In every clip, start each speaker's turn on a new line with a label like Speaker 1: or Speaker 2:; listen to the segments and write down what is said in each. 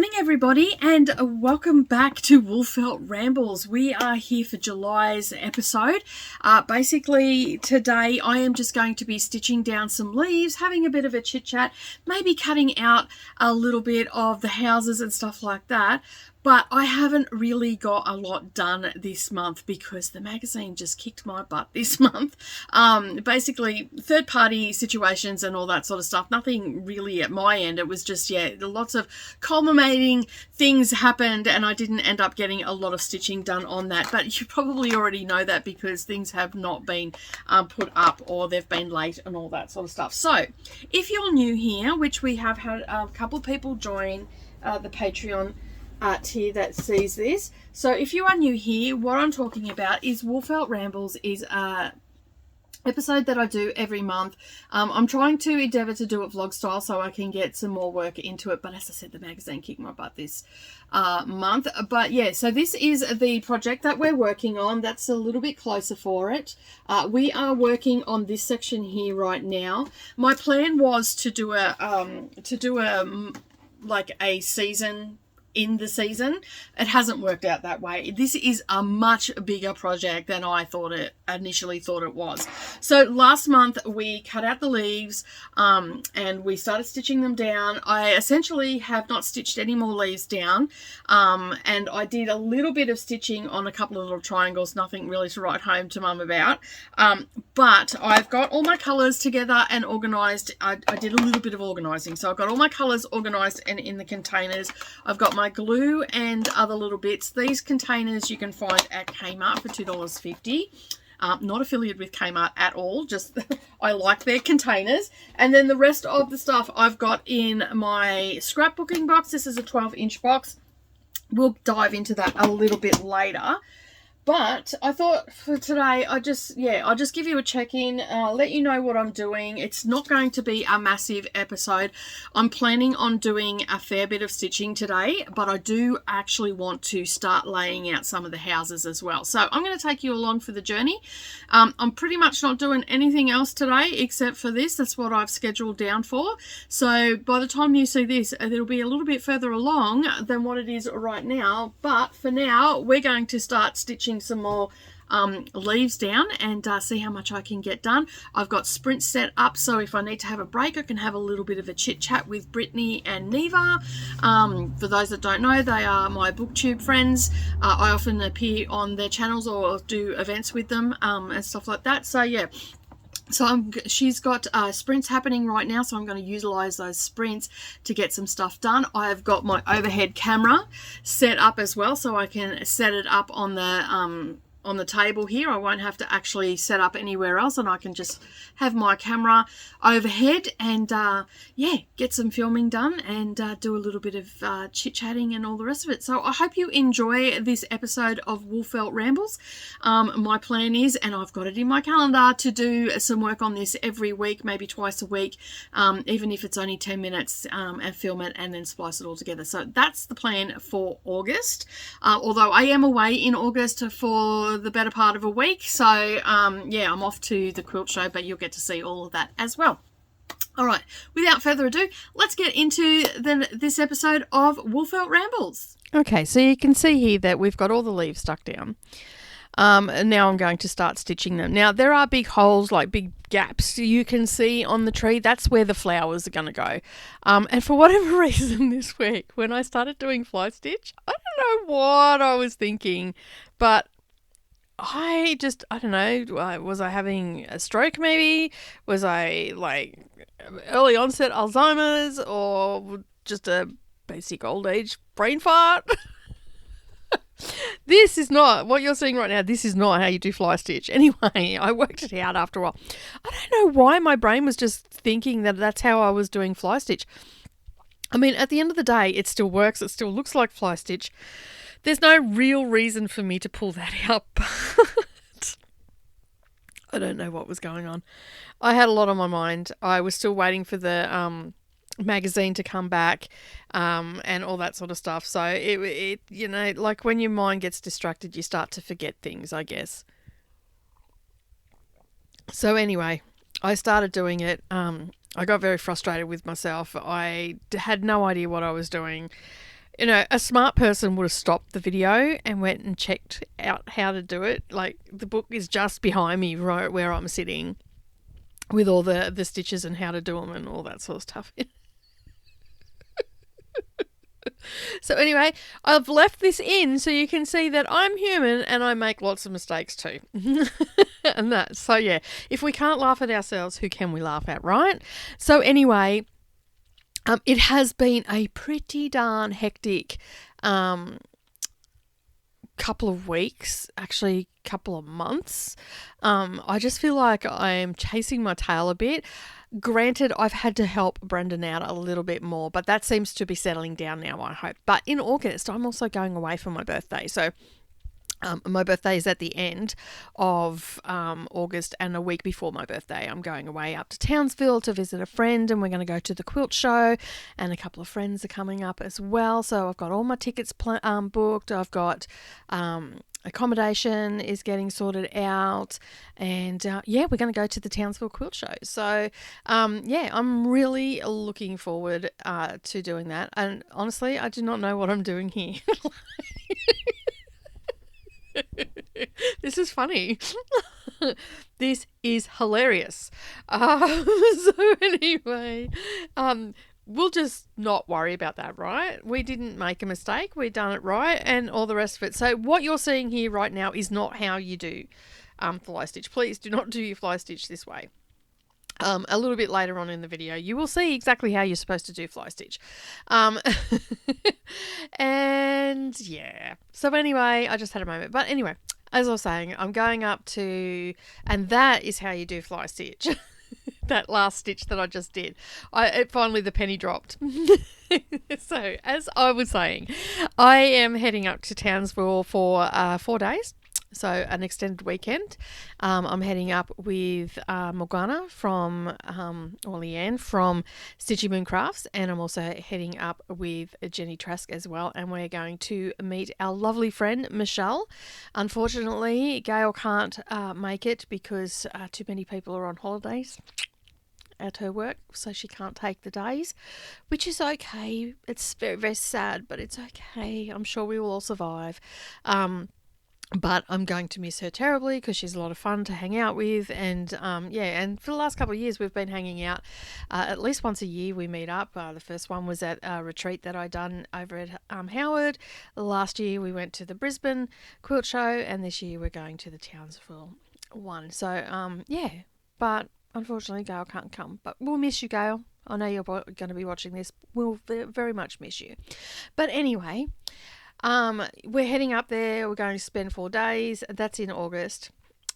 Speaker 1: morning, everybody, and welcome back to Woolfelt Rambles. We are here for July's episode. Basically, today I am just going to be stitching down some leaves, having a bit of a chit-chat, maybe cutting out a little bit of the houses and stuff like that. But I haven't really got a lot done this month because the magazine just kicked my butt this month. Basically, third-party situations and all that sort of stuff. Nothing really at my end. It was just, lots of culminating things happened and I didn't end up getting a lot of stitching done on that. But you probably already know that because things have not been put up or they've been late and all that sort of stuff. So, if you're new here, which we have had a couple of people join the Patreon tier that sees this. So if you are new here, what I'm talking about is Woolfelt Rambles is a episode that I do every month. I'm trying to endeavour to do it vlog style so I can get some more work into it. But as I said, the magazine kicked my butt this month. But yeah, so this is the project that we're working on. That's a little bit closer for it. We are working on this section here right now. My plan was to do like a season in the season. It hasn't worked out that way. This is a much bigger project than I initially thought it was. So last month we cut out the leaves and we started stitching them down. I essentially have not stitched any more leaves down and I did a little bit of stitching on a couple of little triangles, nothing really to write home to mum about. But I've got all my colours together and organised. I did a little bit of organising. So I've got all my colours organised and in the containers. I've got my glue and other little bits. These containers you can find at Kmart for $2.50. Not affiliated with Kmart at all, just I like their containers. And then the rest of the stuff I've got in my scrapbooking box. This is a 12-inch box. We'll dive into that a little bit later. But I thought for today, I'll just give you a check-in, let you know what I'm doing. It's not going to be a massive episode. I'm planning on doing a fair bit of stitching today, but I do actually want to start laying out some of the houses as well. So I'm going to take you along for the journey. I'm pretty much not doing anything else today except for this. That's what I've scheduled down for. So by the time you see this, it'll be a little bit further along than what it is right now. But for now, we're going to start stitching some more leaves down and see how much I can get done. I've got sprints set up so if I need to have a break I can have a little bit of a chit chat with Brittany and Neva. For those that don't know, they are my booktube friends. I often appear on their channels or do events with them and stuff like that. So yeah, so she's got sprints happening right now, so I'm going to utilize those sprints to get some stuff done. I've got my overhead camera set up as well, so I can set it up on the table here. I won't have to actually set up anywhere else, and I can just have my camera overhead and get some filming done and do a little bit of chit-chatting and all the rest of it. So I hope you enjoy this episode of Woolfelt Rambles. My plan is, and I've got it in my calendar, to do some work on this every week, maybe twice a week, even if it's only 10 minutes, and film it and then splice it all together. So that's the plan for August, although I am away in August for the better part of a week. So I'm off to the quilt show, but you'll get to see all of that as well. All right, without further ado, let's get into this episode of Woolfelt Rambles.
Speaker 2: Okay, so you can see here that we've got all the leaves stuck down. And now I'm going to start stitching them. Now, there are big holes, like big gaps you can see on the tree. That's where the flowers are going to go. And for whatever reason this week, when I started doing fly stitch, I don't know what I was thinking, but I don't know, was I having a stroke maybe? Was I like early onset Alzheimer's or just a basic old age brain fart? This is not what you're seeing right now. This is not how you do fly stitch. Anyway, I worked it out after a while. I don't know why my brain was just thinking that that's how I was doing fly stitch. I mean, at the end of the day, it still works. It still looks like fly stitch. There's no real reason for me to pull that out, but I don't know what was going on. I had a lot on my mind. I was still waiting for the magazine to come back and all that sort of stuff. So it like when your mind gets distracted, you start to forget things, I guess. So anyway, I started doing it. I got very frustrated with myself. I had no idea what I was doing. A smart person would have stopped the video and went and checked out how to do it. Like, the book is just behind me, right where I'm sitting, with all the stitches and how to do them and all that sort of stuff. So anyway, I've left this in so you can see that I'm human and I make lots of mistakes too. And that, so yeah, if we can't laugh at ourselves, who can we laugh at, right? So anyway, it has been a pretty darn hectic couple of weeks, actually couple of months. I just feel like I'm chasing my tail a bit. Granted, I've had to help Brendan out a little bit more, but that seems to be settling down now, I hope. But in August, I'm also going away for my birthday. So my birthday is at the end of August, and a week before my birthday, I'm going away up to Townsville to visit a friend, and we're going to go to the quilt show, and a couple of friends are coming up as well. So I've got all my tickets booked. I've got accommodation is getting sorted out, and we're going to go to the Townsville quilt show. So I'm really looking forward to doing that. And honestly, I do not know what I'm doing here. This is funny. This is hilarious. So anyway, we'll just not worry about that, right? We didn't make a mistake. We done it right and all the rest of it. So what you're seeing here right now is not how you do fly stitch. Please do not do your fly stitch this way. A little bit later on in the video, you will see exactly how you're supposed to do fly stitch. And yeah. So anyway, I just had a moment. But anyway, as I was saying, I'm going up to, and that is how you do fly stitch. That last stitch that I just did. Finally the penny dropped. So as I was saying, I am heading up to Townsville for 4 days. So an extended weekend. I'm heading up with Morgana from, or Leanne from Stitchy Moon Crafts, and I'm also heading up with Jenny Trask as well, and we're going to meet our lovely friend Michelle. Unfortunately, Gail can't make it because too many people are on holidays at her work, so she can't take the days, which is okay. It's very, very sad, but it's okay. I'm sure we will all survive. But I'm going to miss her terribly because she's a lot of fun to hang out with. And and for the last couple of years, we've been hanging out at least once a year. We meet up. The first one was at a retreat that I done over at Howard. Last year, we went to the Brisbane quilt show, and this year we're going to the Townsville one. So, but unfortunately, Gail can't come. But we'll miss you, Gail. I know you're going to be watching this. We'll very much miss you. But anyway, we're heading up there. We're going to spend 4 days. That's in August,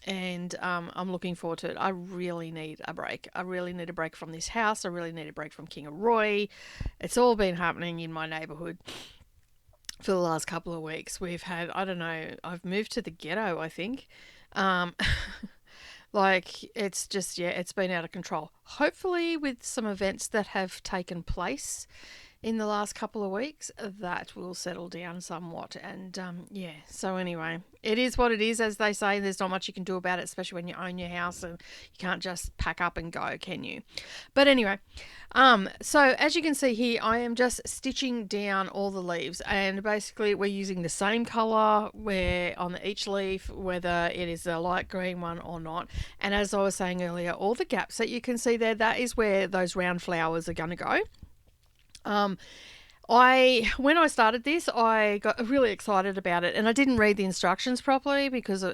Speaker 2: and I'm looking forward to it. I really need a break. I really need a break from this house. I really need a break from King of Roy. It's all been happening in my neighbourhood for the last couple of weeks. We've had, I don't know, I've moved to the ghetto, I think. Like, it's just, it's been out of control. Hopefully with some events that have taken place in the last couple of weeks, that will settle down somewhat. And so anyway, it is what it is, as they say. There's not much you can do about it, especially when you own your house, and you can't just pack up and go, can you? But anyway, so as you can see here, I am just stitching down all the leaves, and basically we're using the same color where on each leaf, whether it is a light green one or not. And as I was saying earlier, all the gaps that you can see there, that is where those round flowers are going to go. When I started this, I got really excited about it, and I didn't read the instructions properly because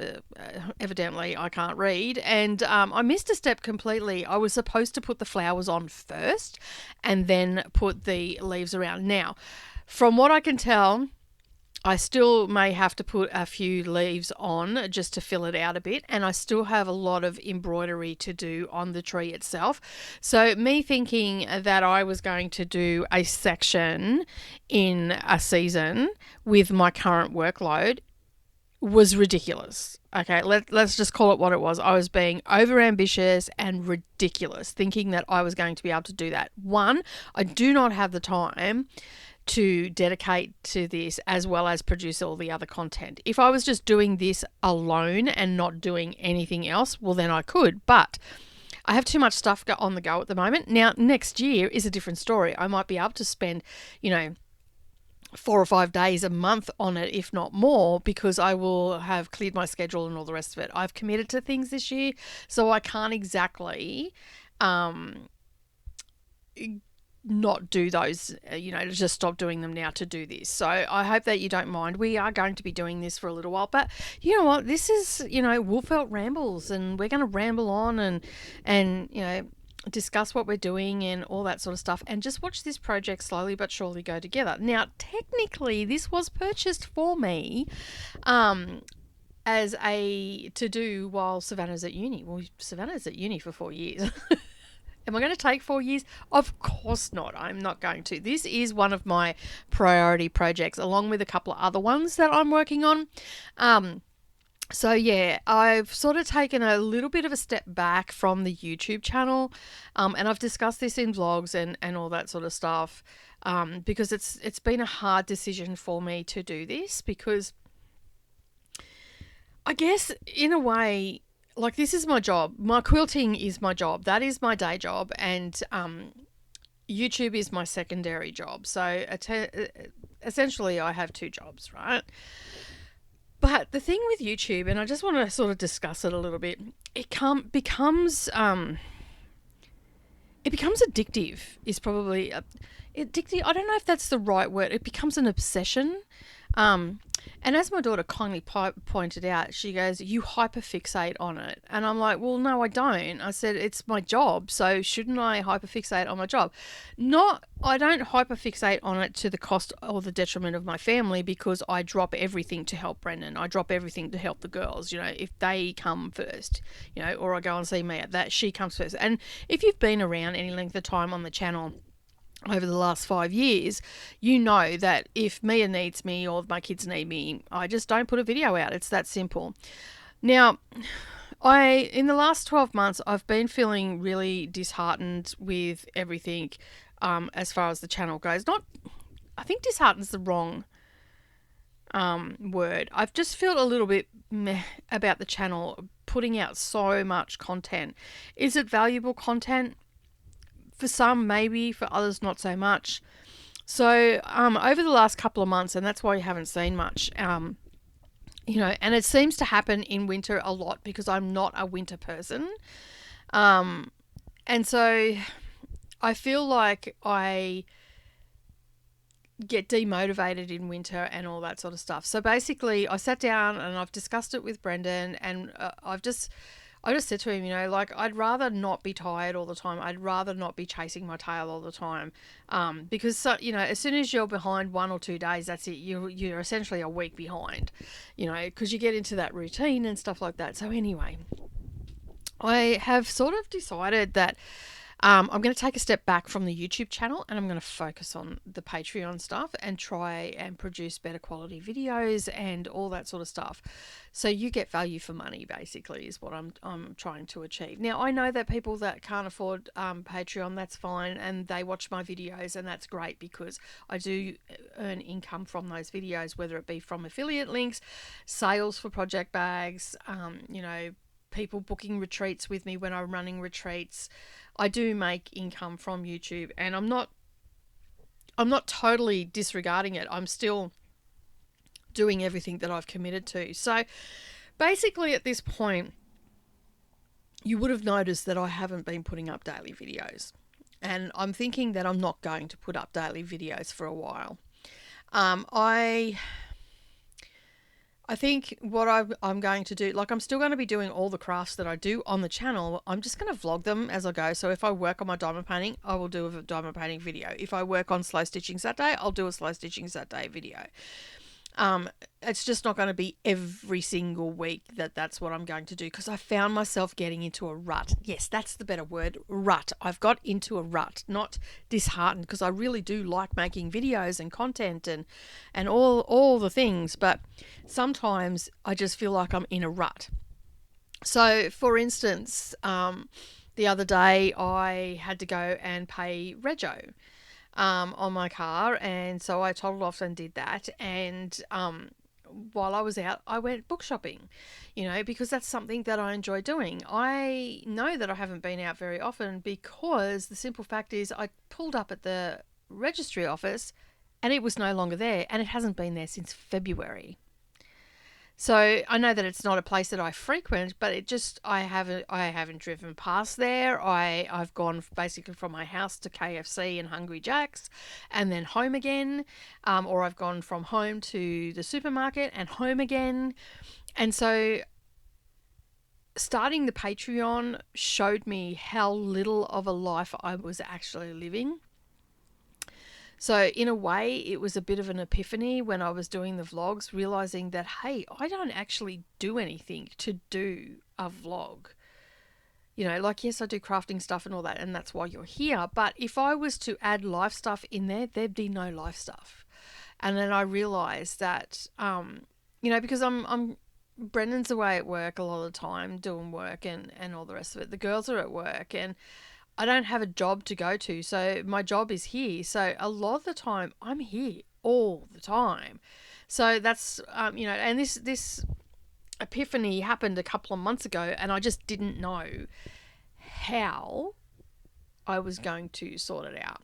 Speaker 2: evidently I can't read, and I missed a step completely. I was supposed to put the flowers on first and then put the leaves around. Now, from what I can tell, I still may have to put a few leaves on just to fill it out a bit, and I still have a lot of embroidery to do on the tree itself. So me thinking that I was going to do a section in a season with my current workload was ridiculous. Okay, let's just call it what it was. I was being over ambitious and ridiculous, thinking that I was going to be able to do that. One, I do not have the time to dedicate to this as well as produce all the other content. If I was just doing this alone and not doing anything else, well then I could, but I have too much stuff on the go at the moment. Now, next year is a different story. I might be able to spend, 4 or 5 days a month on it, if not more, because I will have cleared my schedule and all the rest of it. I've committed to things this year, so I can't exactly not do those, just stop doing them now to do this. So I hope that you don't mind. We are going to be doing this for a little while, but you know what? This is, Wolfelt Rambles, and we're going to ramble on and discuss what we're doing and all that sort of stuff, and just watch this project slowly but surely go together. Now, technically, this was purchased for me as a to do while Savannah's at uni. Well, Savannah's at uni for 4 years. Am I going to take 4 years? Of course not. I'm not going to. This is one of my priority projects, along with a couple of other ones that I'm working on. So yeah, I've sort of taken a little bit of a step back from the YouTube channel, and I've discussed this in vlogs and all that sort of stuff, because it's been a hard decision for me to do this, because I guess in a way, like, this is my job. My quilting is my job. That is my day job, and YouTube is my secondary job. So essentially, I have 2 jobs, right? But the thing with YouTube, and I just want to sort of discuss it a little bit, it becomes addictive. Is probably addictive. I don't know if that's the right word. It becomes an obsession. And as my daughter kindly pointed out, she goes, "You hyperfixate on it." And I'm like, "Well, no, I don't." I said, "It's my job, so shouldn't I hyperfixate on my job?" I don't hyperfixate on it to the cost or the detriment of my family, because I drop everything to help Brendan. I drop everything to help the girls, if they come first, or I go and see Mia, that she comes first. And if you've been around any length of time on the channel over the last 5 years, you know that if Mia needs me or my kids need me, I just don't put a video out. It's that simple. Now, in the last 12 months, I've been feeling really disheartened with everything, as far as the channel goes. I think disheartened's the wrong word. I've just felt a little bit meh about the channel putting out so much content. Is it valuable content? For some, maybe. For others, not so much. So over the last couple of months, and that's why you haven't seen much, and it seems to happen in winter a lot, because I'm not a winter person. And so I feel like I get demotivated in winter and all that sort of stuff. So basically, I sat down and I've discussed it with Brendan, and I just said to him, I'd rather not be tired all the time. I'd rather not be chasing my tail all the time. Because, as soon as you're behind 1 or 2 days, that's it. You're essentially a week behind, because you get into that routine and stuff like that. So anyway, I have sort of decided that I'm going to take a step back from the YouTube channel, and I'm going to focus on the Patreon stuff and try and produce better quality videos and all that sort of stuff. So you get value for money, basically, is what I'm trying to achieve. Now, I know that people that can't afford Patreon, that's fine, and they watch my videos, and that's great, because I do earn income from those videos, whether it be from affiliate links, sales for project bags, people booking retreats with me when I'm running retreats. I do make income from YouTube, and I'm not totally disregarding it. I'm still doing everything that I've committed to. So basically, at this point, you would have noticed that I haven't been putting up daily videos, and I'm thinking that I'm not going to put up daily videos for a while. I think what I'm going to do, I'm still going to be doing all the crafts that I do on the channel. I'm just going to vlog them as I go. So if I work on my diamond painting, I will do a diamond painting video. If I work on slow stitching Saturday, I'll do a slow stitching Saturday video. It's just not going to be every single week that's what I'm going to do, because I found myself getting into a rut. Yes, that's the better word, rut. I've got into a rut, not disheartened, because I really do like making videos and content and all the things, but sometimes I just feel like I'm in a rut. So, for instance, the other day I had to go and pay rego on my car, and so I toddled off and did that, and while I was out, I went book shopping, because that's something that I enjoy doing. I know that I haven't been out very often, because the simple fact is I pulled up at the registry office and it was no longer there, and it hasn't been there since February. So I know that it's not a place that I frequent, but I haven't driven past there. I've gone basically from my house to KFC and Hungry Jack's, and then home again, or I've gone from home to the supermarket and home again, and so starting the Patreon showed me how little of a life I was actually living. So in a way, it was a bit of an epiphany when I was doing the vlogs, realizing that, hey, I don't actually do anything to do a vlog. Like, yes, I do crafting stuff and all that, and that's why you're here. But if I was to add life stuff in there, there'd be no life stuff. And then I realized that, because Brendan's away at work a lot of the time doing work and all the rest of it. The girls are at work and I don't have a job to go to, so my job is here. So a lot of the time I'm here all the time. So that's, and this epiphany happened a couple of months ago, and I just didn't know how I was going to sort it out.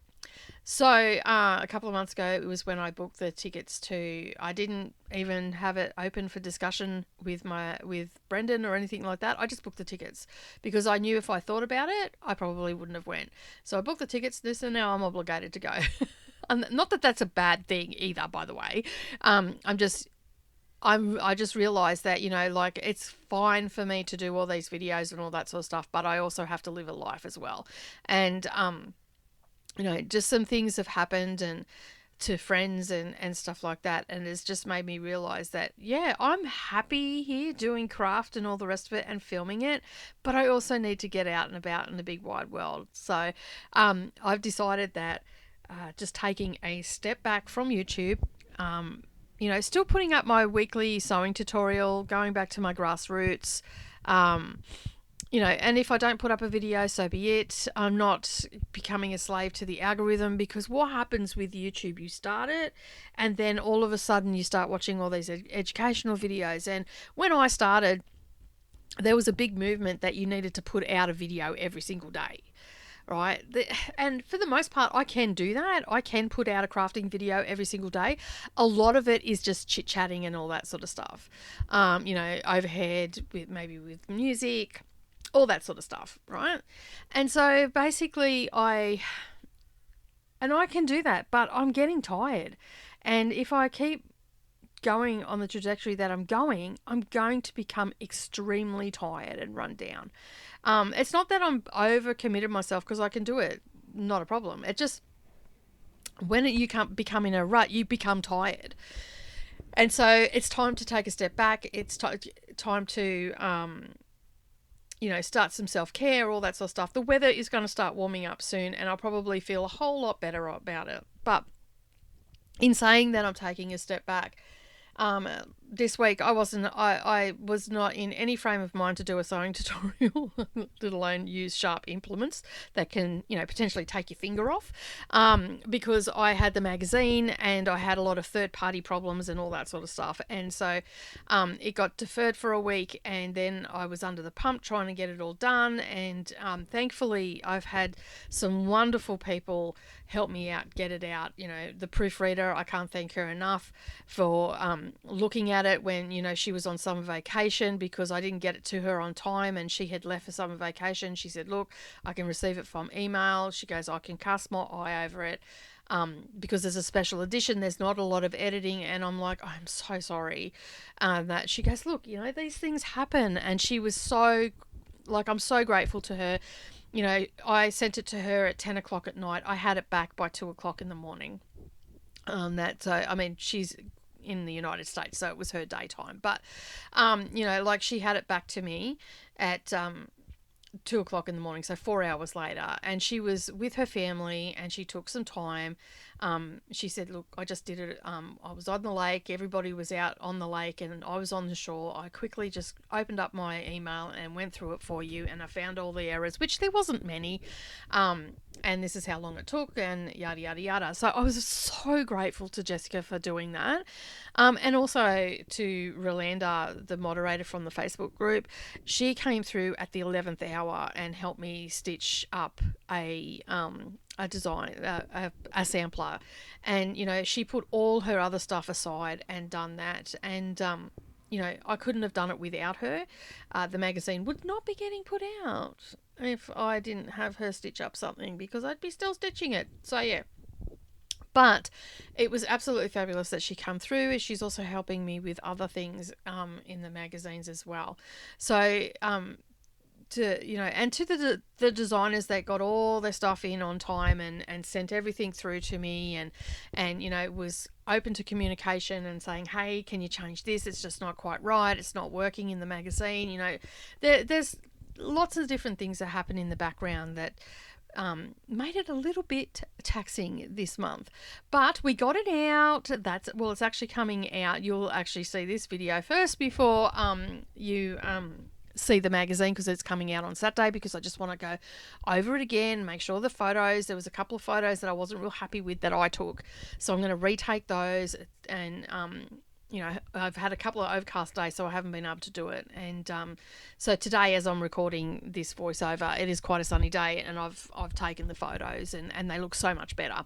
Speaker 2: So a couple of months ago, it was when I booked the tickets I didn't even have it open for discussion with Brendan or anything like that. I just booked the tickets because I knew if I thought about it, I probably wouldn't have went. So I booked the tickets, and now I'm obligated to go. And not that that's a bad thing either, by the way. I just realized that, like, it's fine for me to do all these videos and all that sort of stuff, but I also have to live a life as well. And, just some things have happened and to friends and stuff like that. And it's just made me realize that, yeah, I'm happy here doing craft and all the rest of it and filming it, but I also need to get out and about in the big wide world. So I've decided that just taking a step back from YouTube, still putting up my weekly sewing tutorial, going back to my grassroots, and if I don't put up a video, so be it. I'm not becoming a slave to the algorithm, because what happens with YouTube, you start it and then all of a sudden you start watching all these educational videos. And when I started, there was a big movement that you needed to put out a video every single day. Right. And for the most part, I can do that. I can put out a crafting video every single day. A lot of it is just chit chatting and all that sort of stuff. Overhead with music, all that sort of stuff, right? And so basically I can do that, but I'm getting tired. And if I keep going on the trajectory that I'm going to become extremely tired and run down. It's not that I'm overcommitted myself, because I can do it, not a problem. It just, when you can't become in a rut, you become tired. And so it's time to take a step back. It's time to start some self-care, all that sort of stuff. The weather is going to start warming up soon, and I'll probably feel a whole lot better about it. But in saying that, I'm taking a step back. This week I was not in any frame of mind to do a sewing tutorial, let alone use sharp implements that can, potentially take your finger off, because I had the magazine and I had a lot of third-party problems and all that sort of stuff. And so it got deferred for a week, and then I was under the pump trying to get it all done. And thankfully I've had some wonderful people help me out, get it out. The proofreader, I can't thank her enough for looking at it when she was on summer vacation, because I didn't get it to her on time and she had left for summer vacation. She said, look, I can receive it from email. She goes, I can cast my eye over it, because there's a special edition, there's not a lot of editing. And I'm like, I'm so sorry that. She goes, look, these things happen. And she was so, like, I'm so grateful to her. I sent it to her at 10 o'clock at night. I had it back by 2 o'clock in the morning. She's in the United States, so it was her daytime. But, she had it back to me at 2 o'clock in the morning, so 4 hours later. And she was with her family and she took some time. She said, look, I just did it. I was on the lake. Everybody was out on the lake and I was on the shore. I quickly just opened up my email and went through it for you. And I found all the errors, which there wasn't many. and this is how long it took, and yada yada yada. So I was so grateful to Jessica for doing that, and also to Rolanda, the moderator from the Facebook group. She came through at the 11th hour and helped me stitch up a design, a sampler, and she put all her other stuff aside and done that, and I couldn't have done it without her. The magazine would not be getting put out if I didn't have her stitch up something, because I'd be still stitching it. So yeah. But it was absolutely fabulous that she come through. She's also helping me with other things in the magazines as well. So to the designers that got all their stuff in on time and sent everything through to me, and was open to communication and saying, hey, can you change this? It's just not quite right. It's not working in the magazine. There's lots of different things that happen in the background that made it a little bit taxing this month, but we got it out. It's actually coming out. You'll actually see this video first before you see the magazine, because it's coming out on Saturday, because I just want to go over it again, make sure the photos, there was a couple of photos that I wasn't real happy with that I took, so I'm going to retake those. And I've had a couple of overcast days, so I haven't been able to do it. And so today, as I'm recording this voiceover, it is quite a sunny day, and I've taken the photos, and they look so much better.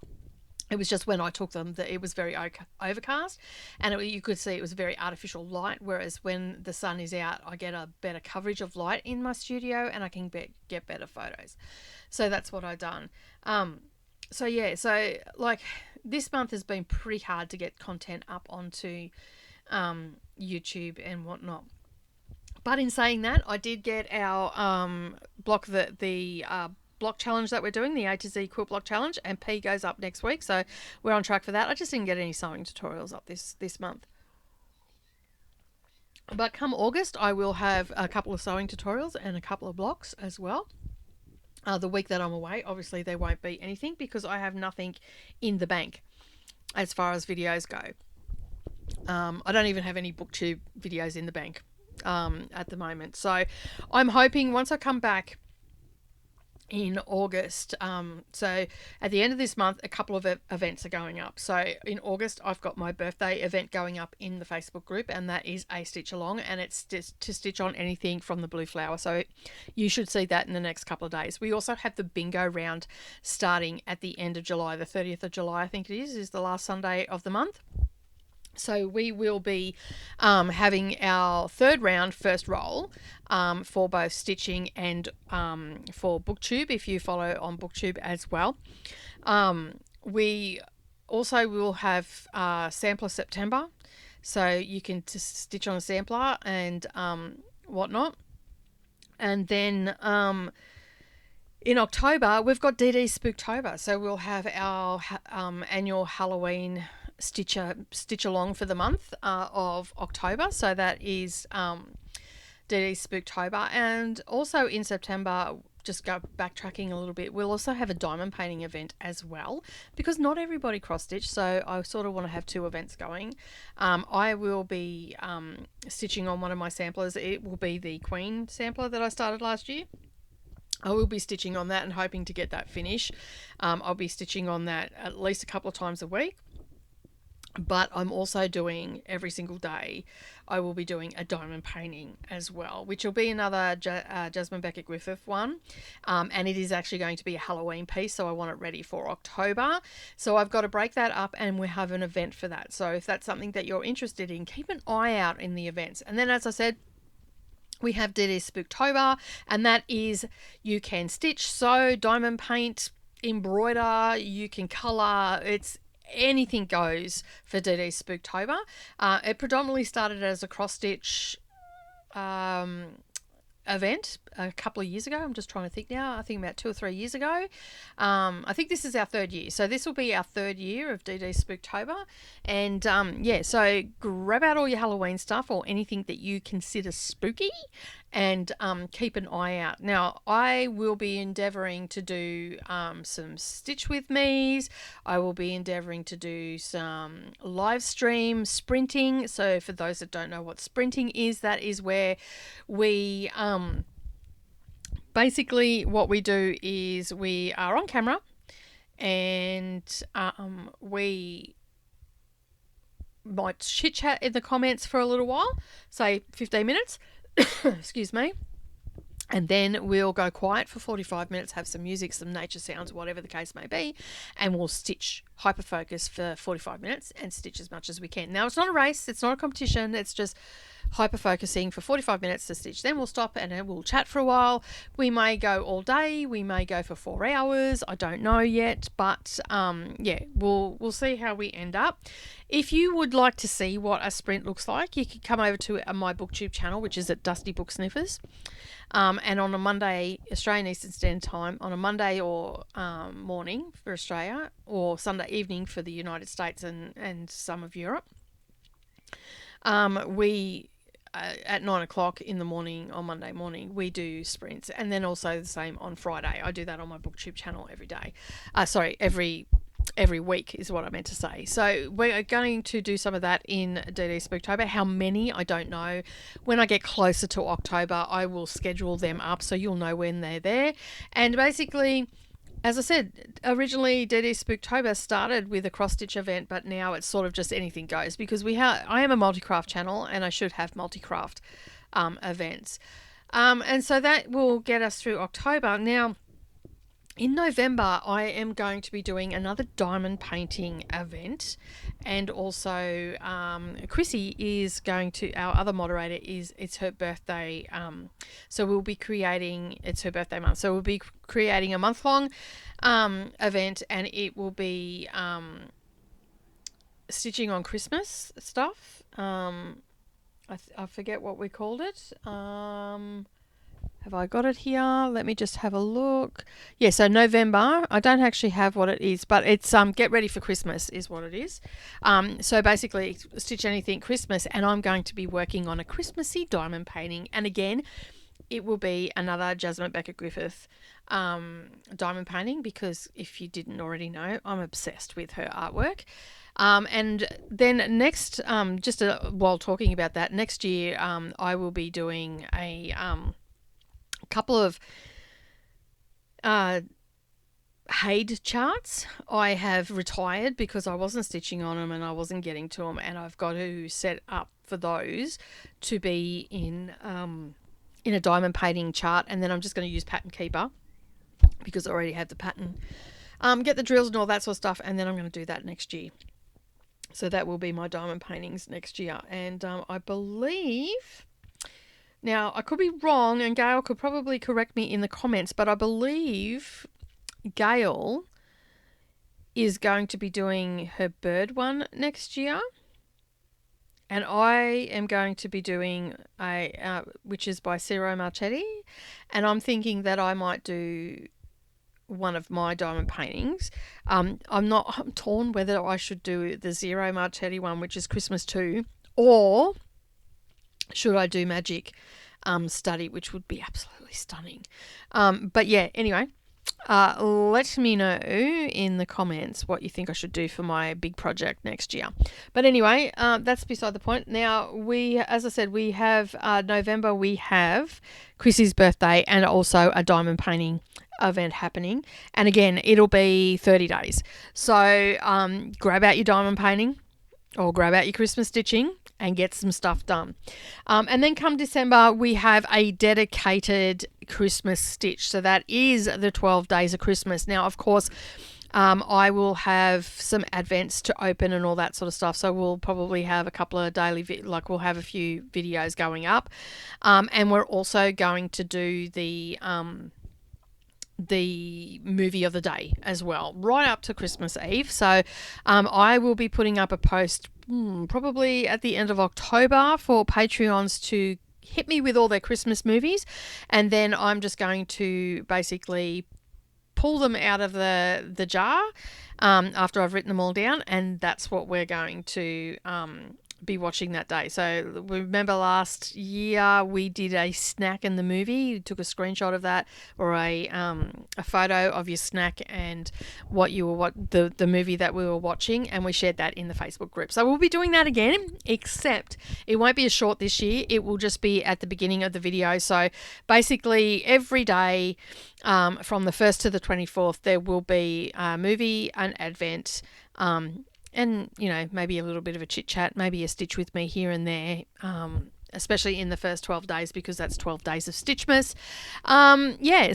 Speaker 2: It was just when I took them that it was very overcast, and you could see it was very artificial light, whereas when the sun is out, I get a better coverage of light in my studio, and I can get better photos. So that's what I've done. So like this month has been pretty hard to get content up onto YouTube and whatnot. But in saying that, I did get our block block challenge that we're doing, the A to Z quilt block challenge, and P goes up next week, so we're on track for that. I just didn't get any sewing tutorials up this month, but come August I will have a couple of sewing tutorials and a couple of blocks as well. The week that I'm away, obviously there won't be anything, because I have nothing in the bank as far as videos go. I don't even have any booktube videos in the bank at the moment, so I'm hoping once I come back in August, so at the end of this month, a couple of events are going up. So in August, I've got my birthday event going up in the Facebook group, and that is a stitch along, and it's just to stitch on anything from the blue flower. So you should see that in the next couple of days. We also have the bingo round starting at the end of July. The 30th of July, I think it is the last Sunday of the month. So we will be having our third round, first roll, for both stitching and for booktube, if you follow on booktube as well. We also will have sampler September, so you can just stitch on a sampler and whatnot. And then in October, we've got DD Spooktober, so we'll have our annual Halloween stitch along for the month of October. So that is DD Spooktober. And also in September, just go backtracking a little bit, we'll also have a diamond painting event as well, because not everybody cross stitch, so I sort of want to have two events going. I will be stitching on one of my samplers. It will be the Queen sampler that I started last year. I will be stitching on that and hoping to get that finished. I'll be stitching on that at least a couple of times a week. But I'm also doing every single day, I will be doing a diamond painting as well, which will be another Jasmine Beckett Griffith one. And it is actually going to be a Halloween piece, so I want it ready for October. So I've got to break that up, and we have an event for that. So if that's something that you're interested in, keep an eye out in the events. And then, as I said, we have DD Spooktober, and that is you can stitch, sew, diamond paint, embroider, you can colour. It's anything goes for DD Spooktober. It predominantly started as a cross stitch event a couple of years ago. I'm just trying to think now. I think about 2 or 3 years ago. I think this is our third year. So this will be our third year of DD Spooktober. And yeah, so grab out all your Halloween stuff or anything that you consider spooky, and keep an eye out. Now, I will be endeavouring to do some Stitch With Me's. I will be endeavouring to do some live stream sprinting. So for those that don't know what sprinting is, that is where we basically what we do is we are on camera and we might chit chat in the comments for a little while, say 15 minutes, excuse me. And then we'll go quiet for 45 minutes, have some music, some nature sounds, whatever the case may be, and we'll stitch, hyperfocus for 45 minutes and stitch as much as we can. Now, it's not a race, it's not a competition, it's just hyper-focusing for 45 minutes to stitch. Then we'll stop and then we'll chat for a while. We may go all day, we may go for 4 hours, I don't know yet, but yeah, we'll see how we end up. If you would like to see what a sprint looks like, you can come over to my booktube channel, which is at Dusty Book Sniffers. And on a Monday, Australian Eastern Standard Time, on a Monday or morning for Australia, or Sunday evening for the United States and some of Europe, we at 9 o'clock in the morning on Monday morning, we do sprints, and then also the same on Friday. I do that on my booktube channel every day. Every week is what I meant to say. So we're going to do some of that in DD Spooktober. How many, I don't know. When I get closer to October, I will schedule them up so you'll know when they're there. And basically, as I said, originally DD Spooktober started with a cross-stitch event, but now it's sort of just anything goes because I am a multi-craft channel and I should have multi-craft events. And so that will get us through October. Now, in November, I am going to be doing another diamond painting event, and also Chrissy is going to, our other moderator, it's her birthday, so we'll be creating, it's her birthday month, so we'll be creating a month-long event, and it will be stitching on Christmas stuff. I forget what we called it. Have I got it here? Let me just have a look. Yeah, so November, I don't actually have what it is, but it's Get Ready for Christmas is what it is. So basically, stitch anything Christmas, and I'm going to be working on a Christmassy diamond painting. And again, it will be another Jasmine Becker-Griffith diamond painting, because if you didn't already know, I'm obsessed with her artwork. And then next, while talking about that, next year I will be doing a couple of Haid charts. I have retired because I wasn't stitching on them and I wasn't getting to them, and I've got to set up for those to be in a diamond painting chart, and then I'm just going to use Pattern Keeper because I already have the pattern. Get the drills and all that sort of stuff, and then I'm going to do that next year. So that will be my diamond paintings next year, and I believe... Now, I could be wrong, and Gail could probably correct me in the comments, but I believe Gail is going to be doing her bird one next year, and I am going to be doing a which is by Ciro Marchetti, and I'm thinking that I might do one of my diamond paintings. I'm torn whether I should do the Ciro Marchetti one, which is Christmas 2, or should I do Magic Study, which would be absolutely stunning. But yeah, anyway, let me know in the comments what you think I should do for my big project next year. But anyway, that's beside the point. Now, as I said, we have November, we have Chrissy's birthday and also a diamond painting event happening. And again, it'll be 30 days. So grab out your diamond painting or grab out your Christmas stitching and get some stuff done. And then come December, we have a dedicated Christmas stitch. So that is the 12 days of Christmas. Now, of course, I will have some advents to open and all that sort of stuff. So we'll probably have a couple of daily, we'll have a few videos going up. And we're also going to do the movie of the day as well, right up to Christmas Eve. So I will be putting up a post probably at the end of October for Patreons to hit me with all their Christmas movies, and then I'm just going to basically pull them out of the jar after I've written them all down, and that's what we're going to be watching that day. So remember last year we did a snack in the movie. You took a screenshot of that, or a photo of your snack and the movie that we were watching, and we shared that in the Facebook group. So we'll be doing that again, except it won't be as short this year. It will just be at the beginning of the video. So basically every day from the 1st to the 24th there will be a movie, an advent, and, you know, maybe a little bit of a chit chat, maybe a stitch with me here and there, especially in the first 12 days, because that's 12 days of Stitchmas.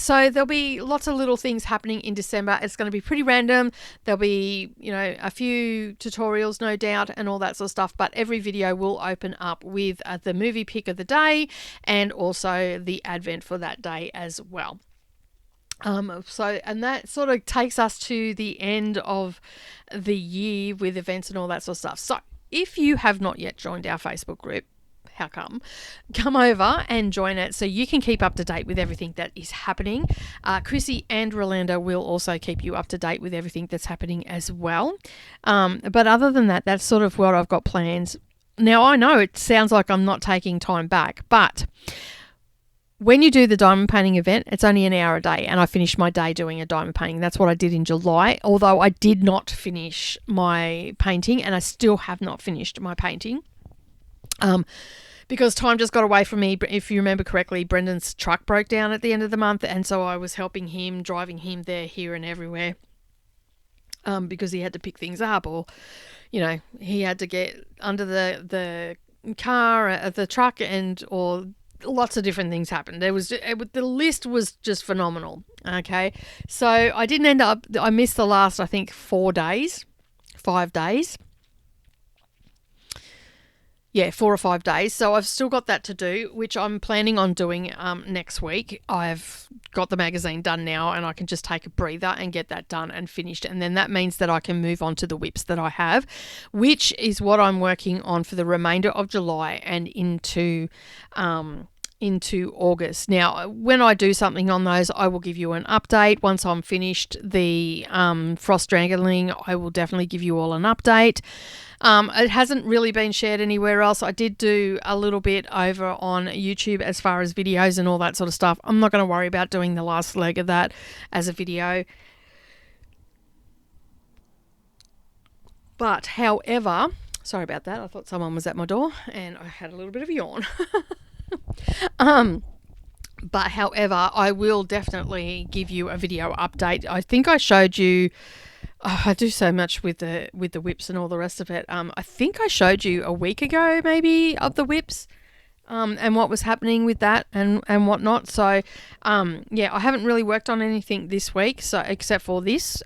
Speaker 2: So there'll be lots of little things happening in December. It's going to be pretty random. There'll be, you know, a few tutorials, no doubt, and all that sort of stuff. But every video will open up with the movie pick of the day and also the advent for that day as well. And that sort of takes us to the end of the year with events and all that sort of stuff. So if you have not yet joined our Facebook group, how come? Come over and join it so you can keep up to date with everything that is happening. Chrissy and Rolanda will also keep you up to date with everything that's happening as well. But other than that, that's sort of what I've got plans. Now, I know it sounds like I'm not taking time back, but when you do the diamond painting event, it's only an hour a day, and I finished my day doing a diamond painting. That's what I did in July, although I did not finish my painting, and I still have not finished my painting. Because time just got away from me. If you remember correctly, Brendan's truck broke down at the end of the month, and so I was helping him, driving him there, here, and everywhere, because he had to pick things up, or, you know, he had to get under the car, the truck, or lots of different things happened. The list was just phenomenal. Okay, so I didn't end up. I missed the last, I think, 5 days. Yeah, 4 or 5 days. So I've still got that to do, which I'm planning on doing next week. I've got the magazine done now, and I can just take a breather and get that done and finished. And then that means that I can move on to the whips that I have, which is what I'm working on for the remainder of July and into August. Now, when I do something on those, I will give you an update. Once I'm finished the frost strangling, I will definitely give you all an update. It hasn't really been shared anywhere else. I did do a little bit over on YouTube as far as videos and all that sort of stuff. I'm not going to worry about doing the last leg of that as a video. But however, sorry about that. I thought someone was at my door and I had a little bit of a yawn. But however, I will definitely give you a video update. I think I showed you, I do so much with the whips and all the rest of it. I think I showed you a week ago maybe of the whips, and what was happening with that and whatnot. So, yeah, I haven't really worked on anything this week, so except for this,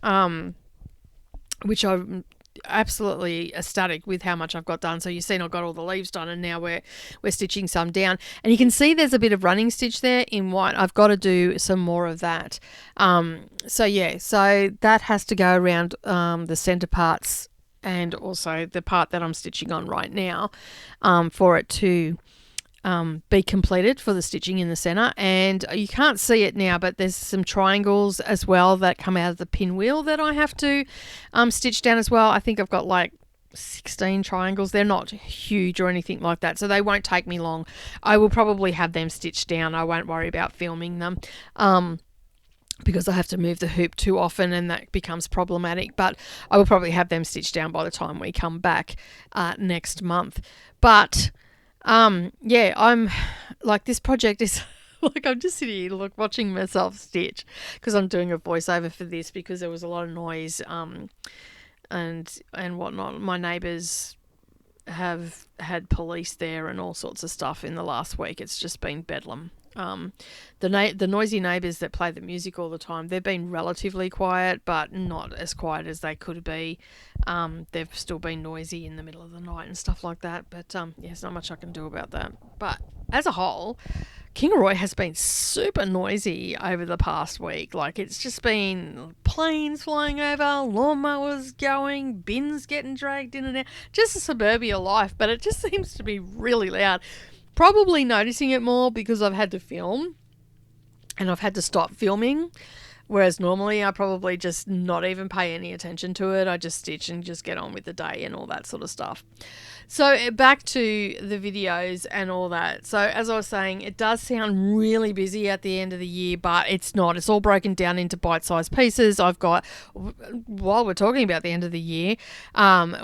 Speaker 2: which I'm absolutely ecstatic with how much I've got done. So you've seen I've got all the leaves done, and now we're stitching some down, and you can see there's a bit of running stitch there in white. I've got to do some more of that. So yeah, so that has to go around the center parts and also the part that I'm stitching on right now, for it to be completed for the stitching in the center. And you can't see it now, but there's some triangles as well that come out of the pinwheel that I have to stitch down as well. I think I've got like 16 triangles. They're not huge or anything like that, so they won't take me long. I will probably have them stitched down. I won't worry about filming them, because I have to move the hoop too often and that becomes problematic. But I will probably have them stitched down by the time we come back next month. But yeah, I'm like, this project is like, I'm just sitting here watching myself stitch because I'm doing a voiceover for this because there was a lot of noise and whatnot. My neighbours have had police there and all sorts of stuff in the last week. It's just been bedlam. The noisy neighbours that play the music all the time, they've been relatively quiet, but not as quiet as they could be. They've still been noisy in the middle of the night and stuff like that, but yeah, there's not much I can do about that. But as a whole, Kingaroy has been super noisy over the past week. Like, it's just been planes flying over, lawnmowers going, bins getting dragged in and out, just a suburbia life, but it just seems to be really loud. Probably noticing it more because I've had to film and I've had to stop filming Whereas normally I probably just not even pay any attention to it. I just stitch and just get on with the day and all that sort of stuff. So back to the videos and all that. So as I was saying, it does sound really busy at the end of the year, but it's not. It's all broken down into bite-sized pieces. I've got, while we're talking about the end of the year,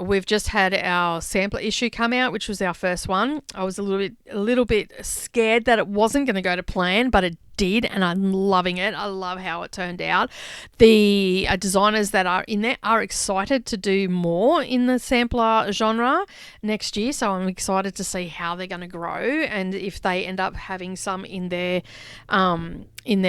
Speaker 2: we've just had our sampler issue come out, which was our first one. I was a little bit scared that it wasn't going to go to plan, but it did, and I'm loving it. I love how it turned out. The designers that are in there are excited to do more in the sampler genre next year, so I'm excited to see how they're going to grow and if they end up having some in their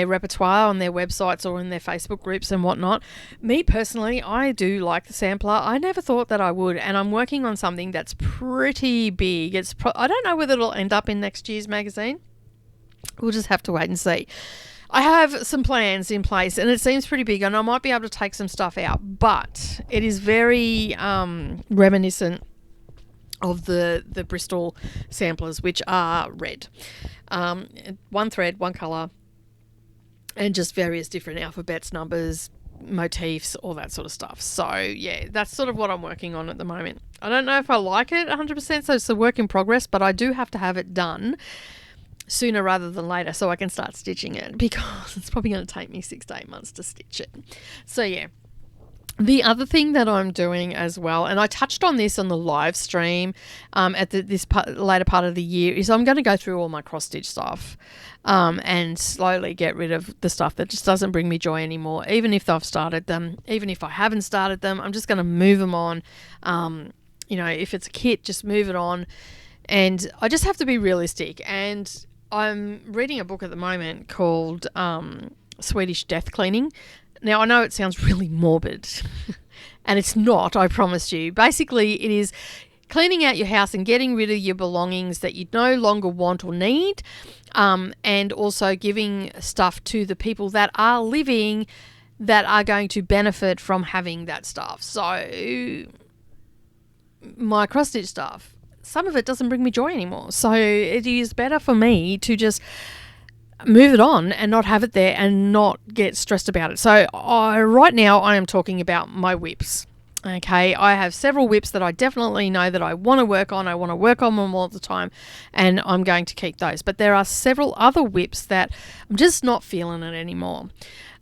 Speaker 2: repertoire on their websites or in their Facebook groups and whatnot. Me personally, I do like the sampler. I never thought that I would, and I'm working on something that's pretty big. I don't know whether it'll end up in next year's magazine. We'll just have to wait and see. I have some plans in place and it seems pretty big, and I might be able to take some stuff out, but it is very reminiscent of the Bristol samplers, which are red. One thread, one colour, and just various different alphabets, numbers, motifs, all that sort of stuff. So yeah, that's sort of what I'm working on at the moment. I don't know if I like it 100%, so it's a work in progress, but I do have to have it done sooner rather than later so I can start stitching it, because it's probably going to take me 6 to 8 months to stitch it. So yeah. The other thing that I'm doing as well, and I touched on this on the live stream at this later part of the year, is I'm going to go through all my cross-stitch stuff and slowly get rid of the stuff that just doesn't bring me joy anymore. Even if I've started them, even if I haven't started them, I'm just going to move them on. If it's a kit, just move it on. And I just have to be realistic. And I'm reading a book at the moment called Swedish Death Cleaning. Now, I know it sounds really morbid, and it's not, I promise you. Basically, it is cleaning out your house and getting rid of your belongings that you no longer want or need, and also giving stuff to the people that are living that are going to benefit from having that stuff. So, my cross-stitch stuff, some of it doesn't bring me joy anymore. So, it is better for me to just move it on and not have it there and not get stressed about it. So right now I am talking about my whips. Okay, I have several whips that I definitely know that I want to work on. I want to work on them all the time, and I'm going to keep those. But there are several other whips that I'm just not feeling it anymore.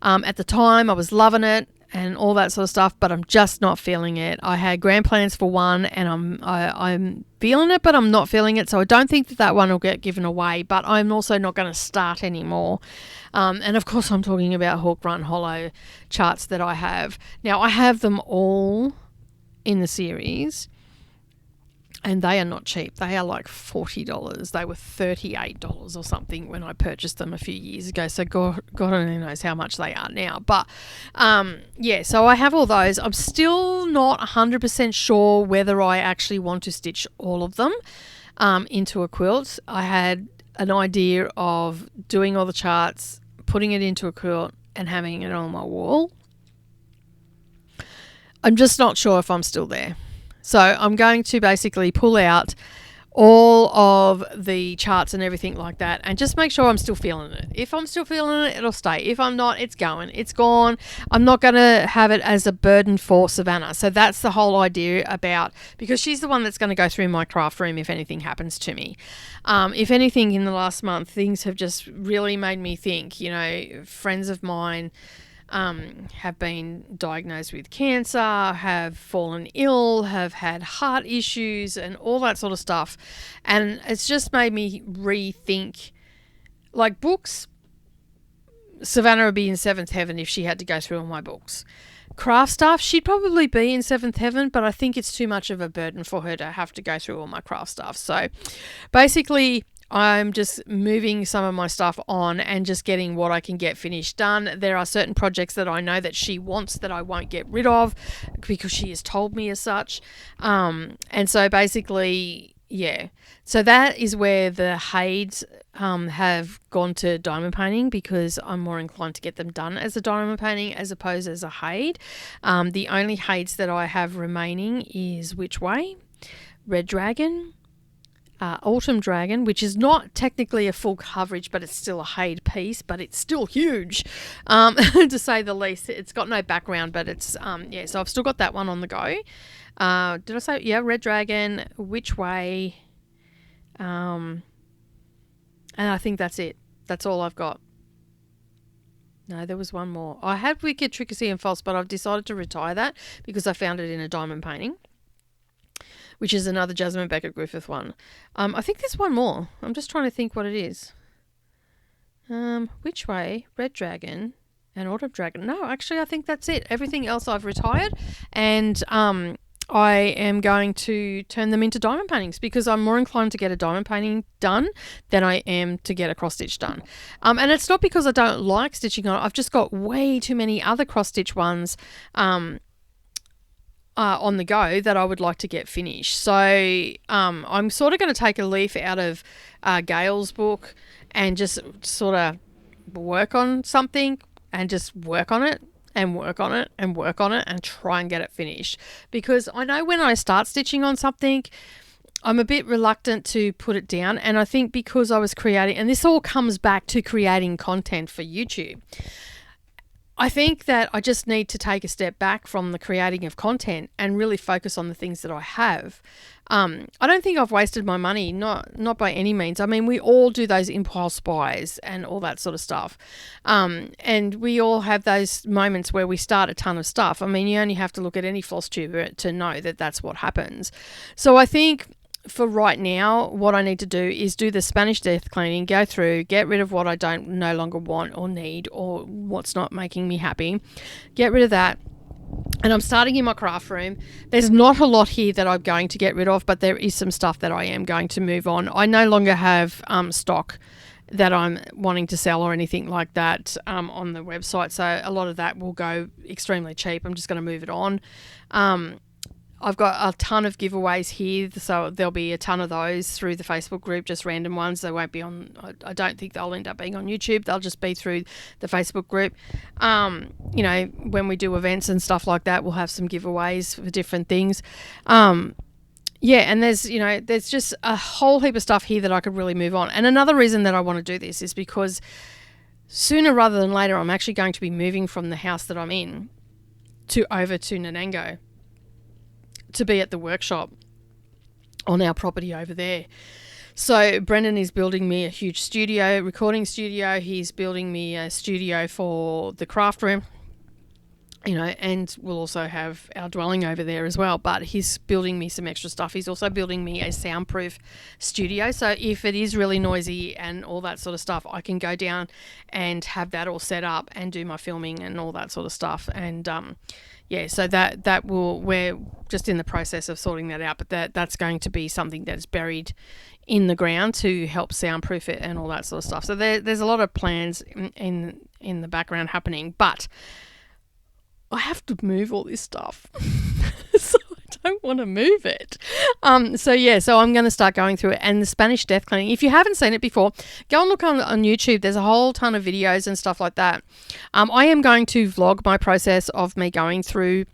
Speaker 2: At the time I was loving it and all that sort of stuff, but I'm just not feeling it. I had grand plans for one, and I'm feeling it, but I'm not feeling it. So I don't think that one will get given away, but I'm also not going to start anymore. And of course I'm talking about hook, run, hollow charts that I have. Now I have them all in the series, and they are not cheap. They are like $40. They were $38 or something when I purchased them a few years ago. So God only knows how much they are now. But so I have all those. I'm still not 100% sure whether I actually want to stitch all of them into a quilt. I had an idea of doing all the charts, putting it into a quilt, and having it on my wall. I'm just not sure if I'm still there. So I'm going to basically pull out all of the charts and everything like that, and just make sure I'm still feeling it. If I'm still feeling it, it'll stay. If I'm not, it's going. It's gone. I'm not going to have it as a burden for Savannah. So that's the whole idea about, because she's the one that's going to go through my craft room if anything happens to me. If anything, in the last month, things have just really made me think. Friends of mine have been diagnosed with cancer, have fallen ill, have had heart issues and all that sort of stuff. And it's just made me rethink, like books, Savannah would be in seventh heaven if she had to go through all my books. Craft stuff, she'd probably be in seventh heaven, but I think it's too much of a burden for her to have to go through all my craft stuff. So basically, I'm just moving some of my stuff on and just getting what I can get finished done. There are certain projects that I know that she wants that I won't get rid of because she has told me as such. And so basically, yeah. So that is where the Hades have gone to diamond painting, because I'm more inclined to get them done as a diamond painting as opposed as a Hade. The only Hades that I have remaining is Which Way, Red Dragon, Autumn Dragon, which is not technically a full coverage, but it's still a Haid piece, but it's still huge, to say the least. It's got no background, but it's, so I've still got that one on the go. Did I say, yeah, Red Dragon, Which Way, and I think that's it. That's all I've got. No, there was one more. I had Wicked Trickasy and False, but I've decided to retire that because I found it in a diamond painting, which is another Jasmine Beckett Griffith one. I think there's one more. I'm just trying to think what it is. Which Way, Red Dragon, and Autumn Dragon. No, actually, I think that's it. Everything else I've retired, and I am going to turn them into diamond paintings because I'm more inclined to get a diamond painting done than I am to get a cross stitch done. And it's not because I don't like stitching on it. I've just got way too many other cross stitch ones on the go that I would like to get finished. So I'm sort of going to take a leaf out of Gail's book and just sort of work on something and just work on it and work on it and work on it and try and get it finished. Because I know when I start stitching on something, I'm a bit reluctant to put it down. And I think because I was creating, and this all comes back to creating content for YouTube, I think that I just need to take a step back from the creating of content and really focus on the things that I have. I don't think I've wasted my money, not by any means. I mean, we all do those impulse buys and all that sort of stuff. And we all have those moments where we start a ton of stuff. I mean, you only have to look at any floss tuber to know that that's what happens. So I think for right now, what I need to do is do the Spanish death cleaning, go through, get rid of what I don't no longer want or need or what's not making me happy, get rid of that. And I'm starting in my craft room. There's not a lot here that I'm going to get rid of, but there is some stuff that I am going to move on. I no longer have stock that I'm wanting to sell or anything like that on the website. So a lot of that will go extremely cheap. I'm just going to move it on. I've got a ton of giveaways here, so there'll be a ton of those through the Facebook group, just random ones. They won't be on, I don't think they'll end up being on YouTube. They'll just be through the Facebook group. You know, when we do events and stuff like that, we'll have some giveaways for different things. And there's just a whole heap of stuff here that I could really move on. And another reason that I want to do this is because sooner rather than later, I'm actually going to be moving from the house that I'm in over to Nanango, to be at the workshop on our property over there. So Brendan is building me a huge recording studio. He's building me a studio for the craft room, you know, and we'll also have our dwelling over there as well. But he's building me some extra stuff. He's also building me a soundproof studio. So if it is really noisy and all that sort of stuff, I can go down and have that all set up and do my filming and all that sort of stuff. And so we're just in the process of sorting that out, but that's going to be something that is buried in the ground to help soundproof it and all that sort of stuff. So there's a lot of plans in the background happening, but I have to move all this stuff. So I don't want to move it. So I'm going to start going through it. And the Spanish death cleaning, if you haven't seen it before, go and look on YouTube. There's a whole ton of videos and stuff like that. I am going to vlog my process of me going through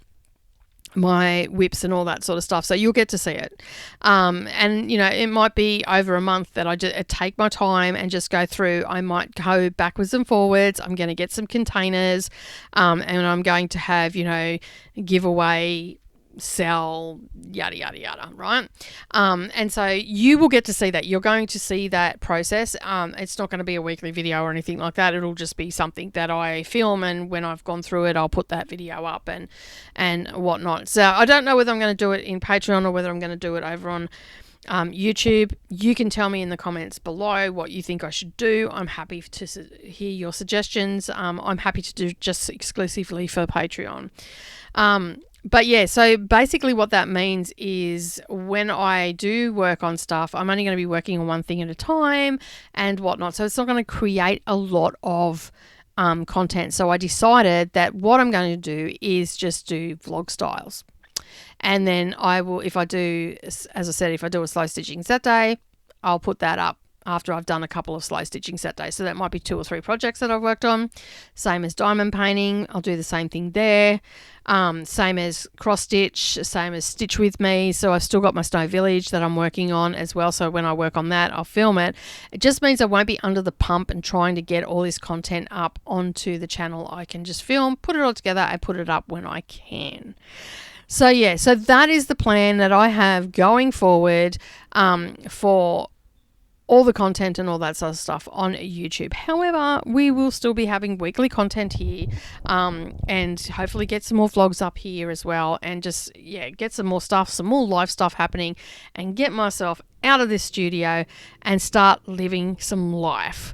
Speaker 2: my whips and all that sort of stuff, so you'll get to see it. And you know, it might be over a month that I just take my time and just go through. I might go backwards and forwards. I'm going to get some containers, and I'm going to have, you know, giveaway, sell, yada yada yada, right? And so you will get to see that. You're going to see that process. It's not going to be a weekly video or anything like that. It'll just be something that I film, and when I've gone through it, I'll put that video up and whatnot. So I don't know whether I'm going to do it in Patreon or whether I'm going to do it over on YouTube. You can tell me in the comments below what you think I should do. I'm happy to hear your suggestions. I'm happy to do just exclusively for Patreon. But yeah, so basically what that means is when I do work on stuff, I'm only going to be working on one thing at a time and whatnot. So it's not going to create a lot of content. So I decided that what I'm going to do is just do vlog styles. And then I will, if I do a slow stitching Saturday, I'll put that up after I've done a couple of slow stitching set days. So that might be 2 or 3 projects that I've worked on. Same as diamond painting, I'll do the same thing there. Same as cross stitch, same as stitch with me. So I've still got my Snow Village that I'm working on as well. So when I work on that, I'll film it. It just means I won't be under the pump and trying to get all this content up onto the channel. I can just film, put it all together, and put it up when I can. So yeah, so that is the plan that I have going forward for all the content and all that sort of stuff on YouTube. However, we will still be having weekly content here, and hopefully get some more vlogs up here as well, and just, yeah, get some more stuff, some more live stuff happening, and get myself out of this studio and start living some life.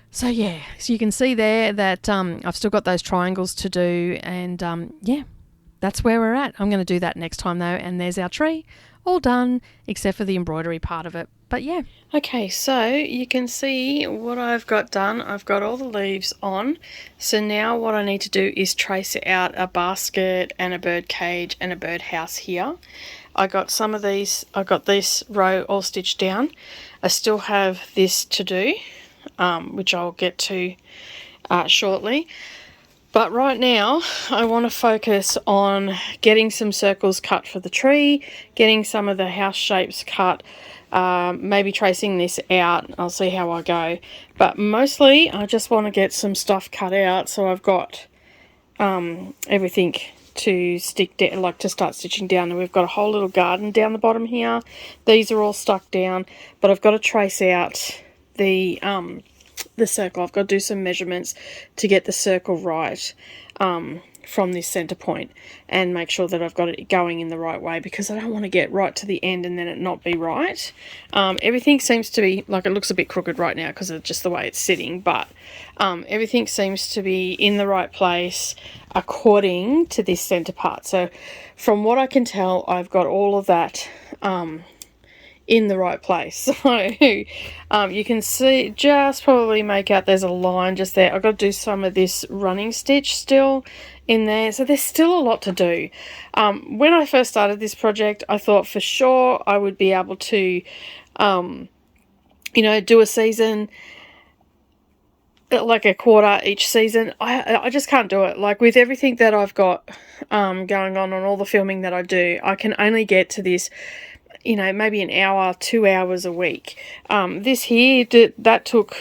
Speaker 2: So yeah, so you can see there that I've still got those triangles to do, and yeah, that's where we're at. I'm going to do that next time though, and there's our tree all done except for the embroidery part of it. But yeah. Okay, so you can see what I've got done. I've got all the leaves on. So now what I need to do is trace out a basket and a bird cage and a bird house here. I got some of these, I got this row all stitched down. I still have this to do, which I'll get to shortly. But right now, I want to focus on getting some circles cut for the tree, getting some of the house shapes cut, maybe tracing this out. I'll see how I go. But mostly, I just want to get some stuff cut out so I've got everything to stick down, like to start stitching down. And we've got a whole little garden down the bottom here. These are all stuck down, but I've got to trace out the circle. I've got to do some measurements to get the circle right from this center point and make sure that I've got it going in the right way, because I don't want to get right to the end and then it not be right. Everything seems to be, like, it looks a bit crooked right now because of just the way it's sitting, but everything seems to be in the right place according to this center part. So from what I can tell, I've got all of that in the right place. So you can see, just probably make out there's a line just there. I've got to do some of this running stitch still in there, so there's still a lot to do. When I first started this project, I thought for sure I would be able to you know, do a season, like a quarter each season. I just can't do it. Like, with everything that I've got going on all the filming that I do, I can only get to this, you know, maybe an hour, 2 hours a week. This here, that took,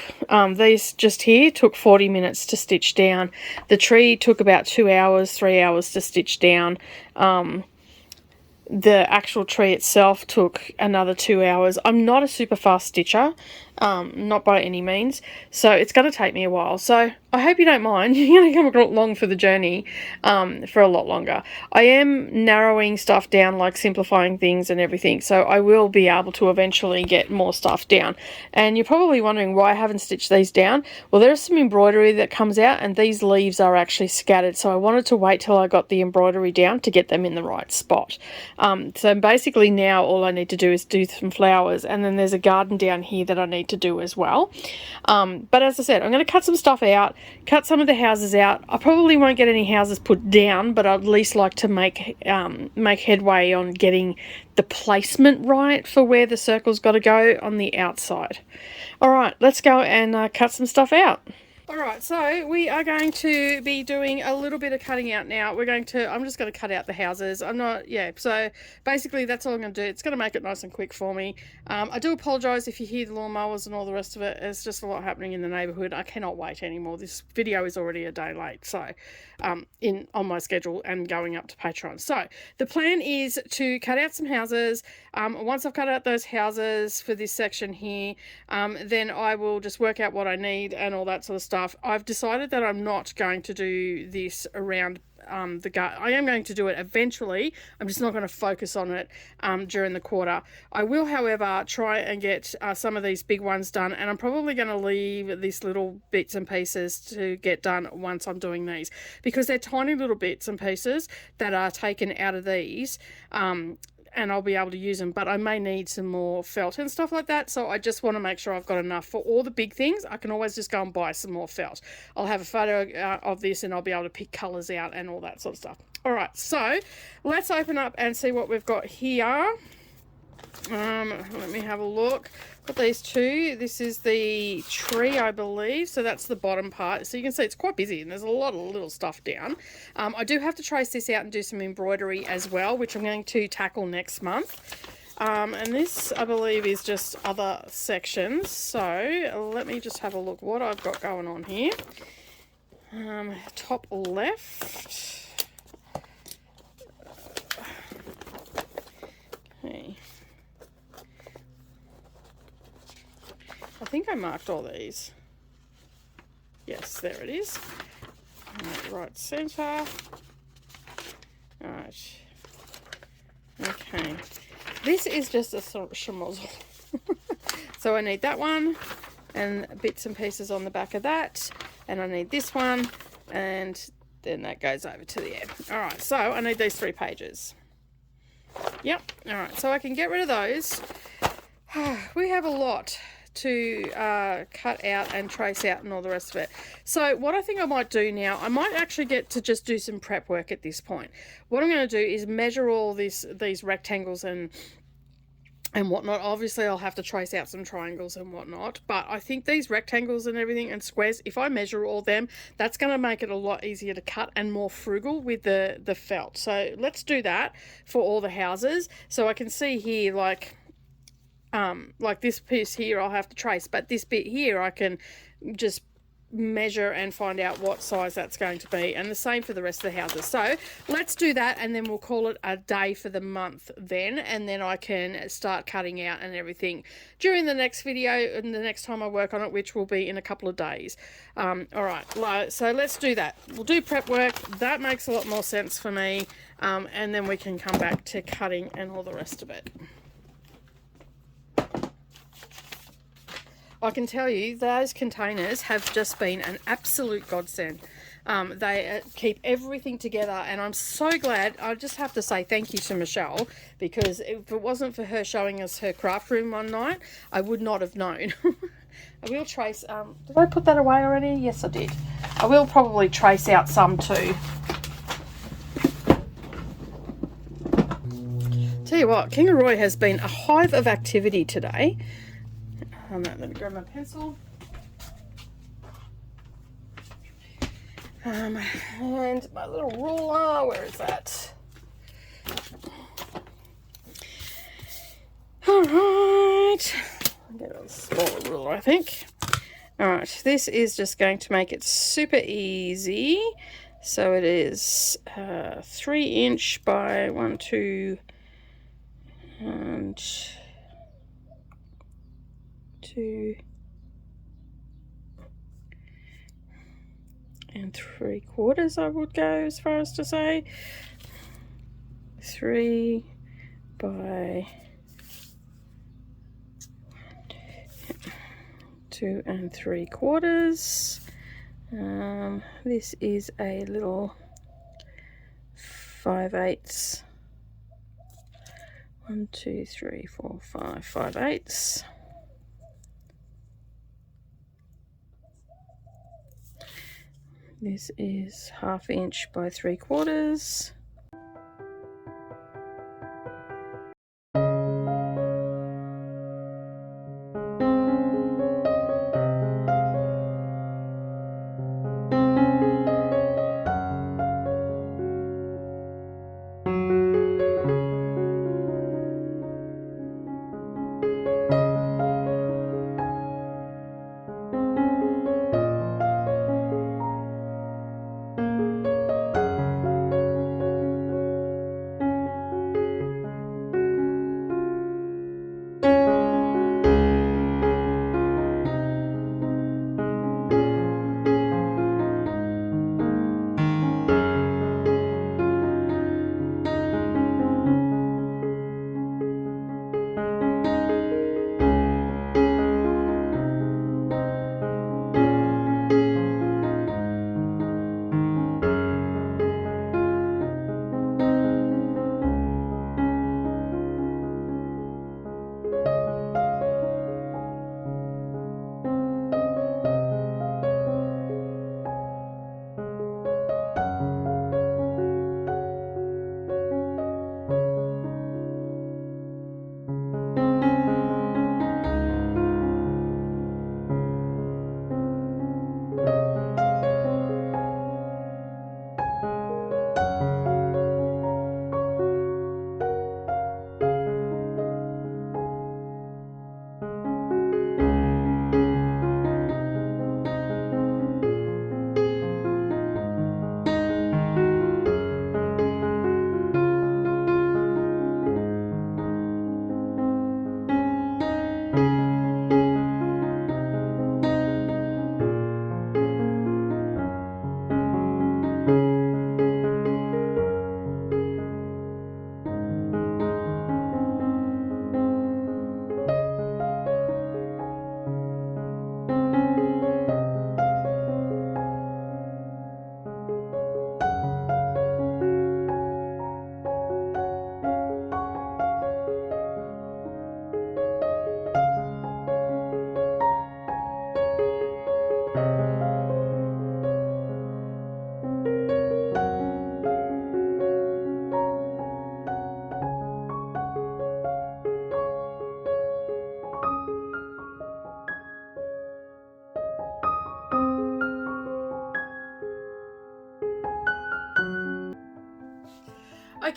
Speaker 2: these just here took 40 minutes to stitch down. The tree took about 2 hours, 3 hours to stitch down. The actual tree itself took another 2 hours. I'm not a super fast stitcher, not by any means, so it's going to take me a while. So I hope you don't mind. You're going to come along for the journey for a lot longer. I am narrowing stuff down, like simplifying things and everything, so I will be able to eventually get more stuff down. And you're probably wondering why I haven't stitched these down. Well, there's some embroidery that comes out, and these leaves are actually scattered, so I wanted to wait till I got the embroidery down to get them in the right spot. So basically now all I need to do is do some flowers, and then there's a garden down here that I need to do as well. But as I said, I'm going to cut some stuff out, cut some of the houses out. I probably won't get any houses put down, but I'd at least like to make headway on getting the placement right for where the circle's got to go on the outside. All right, let's go and cut some stuff out. Alright, so we are going to be doing a little bit of cutting out now. I'm just going to cut out the houses. So basically that's all I'm going to do. It's going to make it nice and quick for me. I do apologise if you hear the lawnmowers and all the rest of it. There's just a lot happening in the neighbourhood. I cannot wait anymore. This video is already a day late, so on my schedule and going up to Patreon. So the plan is to cut out some houses. Once I've cut out those houses for this section here, then I will just work out what I need and all that sort of stuff. I've decided that I'm not going to do this around the garden. I am going to do it eventually. I'm just not going to focus on it during the quarter. I will, however, try and get some of these big ones done, and I'm probably going to leave these little bits and pieces to get done once I'm doing these, because they're tiny little bits and pieces that are taken out of these, and I'll be able to use them, but I may need some more felt and stuff like that, so I just want to make sure I've got enough for all the big things. I can always just go and buy some more felt. I'll have a photo of this, and I'll be able to pick colours out and all that sort of stuff. Alright, so let's open up and see what we've got here. Let me have a look. Got these two. This is the tree, I believe. So that's the bottom part. So you can see it's quite busy and there's a lot of little stuff down. I do have to trace this out and do some embroidery as well, which I'm going to tackle next month. And this, I believe, is just other sections. So let me just have a look what I've got going on here. Top left. Okay. I think I marked all these. Yes, there it is. Right center. Alright. Okay. This is just a schmozzle. So I need that one and bits and pieces on the back of that. And I need this one. And then that goes over to the end. Alright, so I need these 3 pages. Yep. Alright, so I can get rid of those. We have a lot to cut out and trace out and all the rest of it. So what I think I might do now, I might actually get to just do some prep work at this point. What I'm going to do is measure all these rectangles and whatnot. Obviously I'll have to trace out some triangles and whatnot, but I think these rectangles and everything and squares, if I measure all them, that's going to make it a lot easier to cut and more frugal with the felt. So let's do that for all the houses. So I can see here, like this piece here I'll have to trace, but this bit here I can just measure and find out what size that's going to be, and the same for the rest of the houses. So let's do that, and then we'll call it a day for the month then, and then I can start cutting out and everything during the next video and the next time I work on it, which will be in a couple of days. All right, so let's do that. We'll do prep work. That makes a lot more sense for me, and then we can come back to cutting and all the rest of it. I can tell you those containers have just been an absolute godsend. They keep everything together, and I'm so glad. I just have to say thank you to Michelle, because if it wasn't for her showing us her craft room one night, I would not have known. I will trace, did I put that away already? Yes, I did. I will probably trace out some too. Tell you what, Kingaroy has been a hive of activity today. Let me grab my pencil. And my little ruler, where is that? Alright. I'll get a smaller ruler, I think. Alright, this is just going to make it super easy. So it is 3 inch by 1, 2, and 2 3/4, I would go as far as to say 3 by 2 3/4. This is a little 5/8. 1, 2, 3, 4, 5 5/8. This is 1/2 inch by 3/4.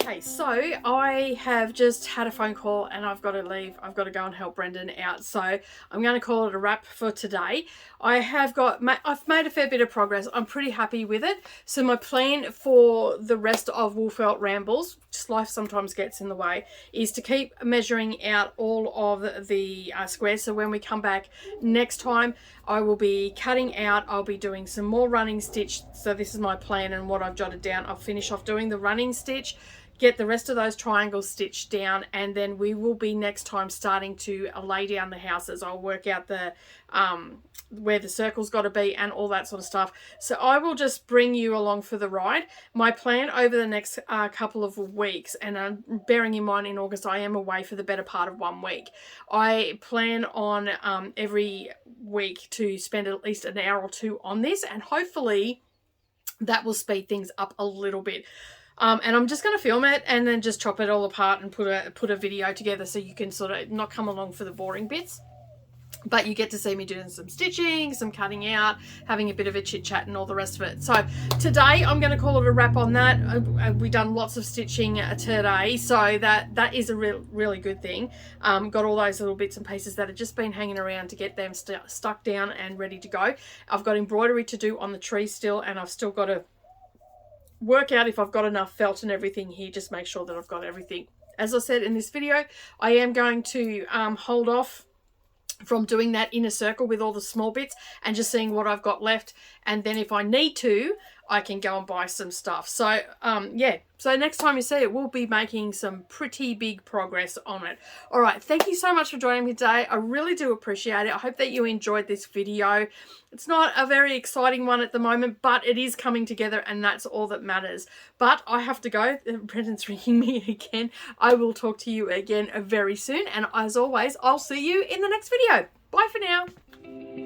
Speaker 1: Okay, so I have just had a phone call and I've got to leave. I've got to go and help Brendan out. So I'm going to call it a wrap for today. I've made a fair bit of progress. I'm pretty happy with it. So my plan for the rest of Wool Felt Rambles, just life sometimes gets in the way, is to keep measuring out all of the squares. So when we come back next time, I will be cutting out. I'll be doing some more running stitch. So this is my plan and what I've jotted down. I'll finish off doing the running stitch, get the rest of those triangles stitched down, and then we will be next time starting to lay down the houses. I'll work out the where the circle's got to be and all that sort of stuff. So I will just bring you along for the ride. My plan over the next couple of weeks, and bearing in mind in August I am away for the better part of 1 week, I plan on every week to spend at least an hour or two on this, and hopefully that will speed things up a little bit. And I'm just going to film it and then just chop it all apart and put a video together so you can sort of not come along for the boring bits. But you get to see me doing some stitching, some cutting out, having a bit of a chit chat and all the rest of it. So today I'm going to call it a wrap on that. We've done lots of stitching today, so that is a really good thing. Got all those little bits and pieces that have just been hanging around to get them stuck down and ready to go. I've got embroidery to do on the tree still, and I've still got to work out if I've got enough felt and everything here. Just make sure that I've got everything. As I said in this video, I am going to hold off from doing that inner circle with all the small bits and just seeing what I've got left, and then if I need to, I can go and buy some stuff. So yeah, so next time you see it, we'll be making some pretty big progress on it. All right, thank you so much for joining me today. I really do appreciate it. I hope that you enjoyed this video. It's not a very exciting one at the moment, but it is coming together, and that's all that matters. But I have to go. Brendan's ringing me again. I will talk to you again very soon, and as always, I'll see you in the next video. Bye for now.